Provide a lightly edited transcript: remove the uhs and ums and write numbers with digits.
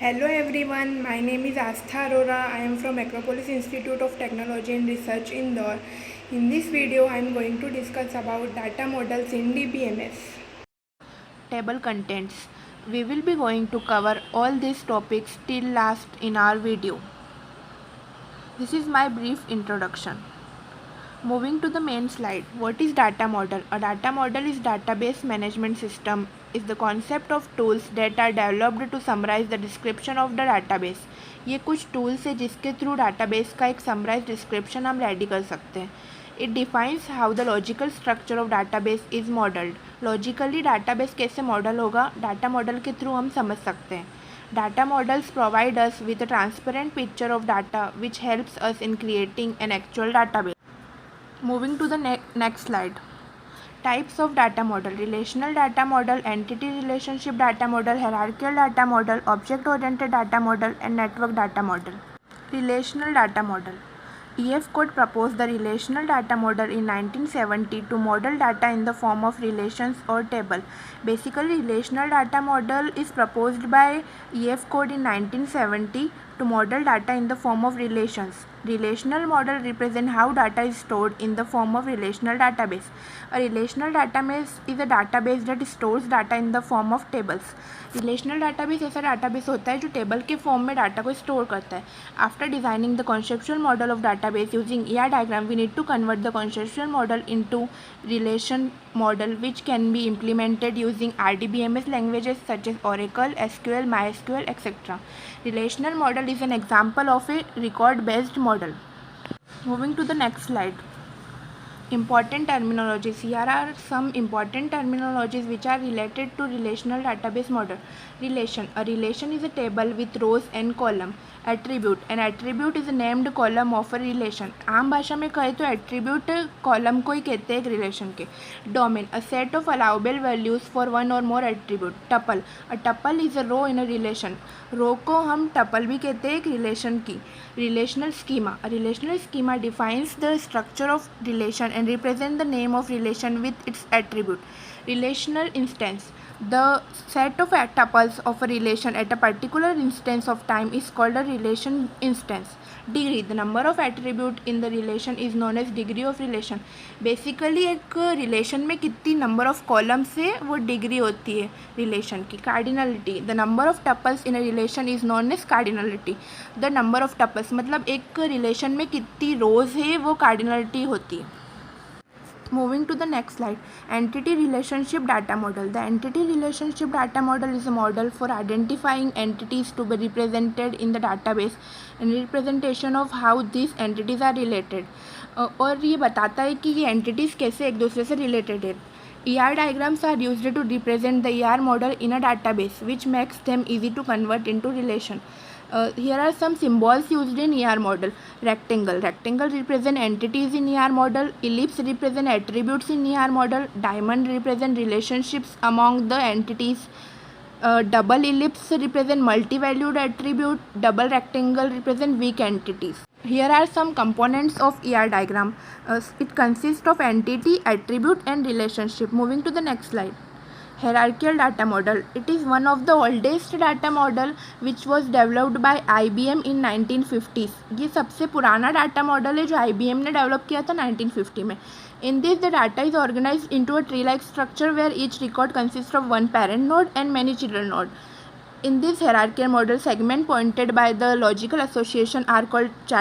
Hello everyone, my name is Aastha Arora. I am from Acropolis Institute of Technology and Research Indore. In this video, I am going to discuss about data models in DBMS. Table contents. We will be going to cover all these topics till last in our video. This is my brief introduction. Moving to the main slide. What is data model? A data model is database management system. Is the concept of tools that are developed to summarize the description of the database. ये कुछ tools है जिसके through database का एक summarize description हम ready कर सकते हैं. It defines how the logical structure of database is modeled. Logically database कैसे model होगा, data model के through हम समझ सकते हैं. Data models provide us with a transparent picture of data which helps us in creating an actual database. Moving to the next slide. Types of data model: relational data model, entity relationship data model, hierarchical data model, object oriented data model, and network data model. Relational data model. EF Code proposed the relational data model in 1970 to model data in the form of relations or table. Basically, relational data model is proposed by EF Code in 1970 to model data in the form of relations. Relational model represent how data is stored in the form of relational database. A relational database is a database that stores data in the form of tables. Relational database ऐसा database होता है जो table के form में data को store करता है. After designing the conceptual model of database using ER diagram we need to convert the conceptual model into relation model which can be implemented using RDBMS languages such as Oracle, SQL, MySQL, etc. Relational model is an example of a record-based model. Moving to the next slide. Important terminologies. Here are some important terminologies which are related to relational database model. Relation. A relation is a table with rows and column. Attribute. An attribute is a named column of a relation. आम भाषा में कहे तो attribute column को ही कहते हैं एक relation के. Domain. A set of allowable values for one or more attribute. Tuple. A tuple is a row in a relation. Row को हम tuple भी कहते हैं एक relation की. Relational schema. A relational schema defines the structure of relation and represent the name of relation with its attribute. Relational instance. The set of tuples of a relation at a particular instance of time is called a relation instance. Degree. The number of attribute in the relation is known as degree of relation. Basically एक relation में कितनी number of columns है वो degree होती है relation की. Cardinality. The number of tuples in a relation is known as cardinality. The number of tuples मतलब एक relation में कितनी rows है वो cardinality होती है. Moving to the next slide. Entity relationship data model. The entity relationship data model is a model for identifying entities to be represented in the database and representation of how these entities are related. और ये बताता है कि ये entities कैसे एक दूसरे से related है. ER diagrams are used to represent the ER model in a database, which makes them easy to convert into relation. Here are some symbols used in ER model. Rectangle. Rectangle represent entities in ER model. Ellipse represent attributes in ER model. Diamond represent relationships among the entities. Double ellipse represent multi-valued attribute. Double rectangle represent weak entities. Here are some components of ER diagram. It consists of entity, attribute and relationship. Moving to the next slide. Hierarchical data model. It is one of the oldest data model which was developed by IBM in 1950s. ये सबसे पुराना data model है जो IBM ने develop किया था 1950 में. In this, the data is organized into a tree-like structure where each record consists of one parent node and many children nodes. In this hierarchical model, segment pointed by the logical association are called child.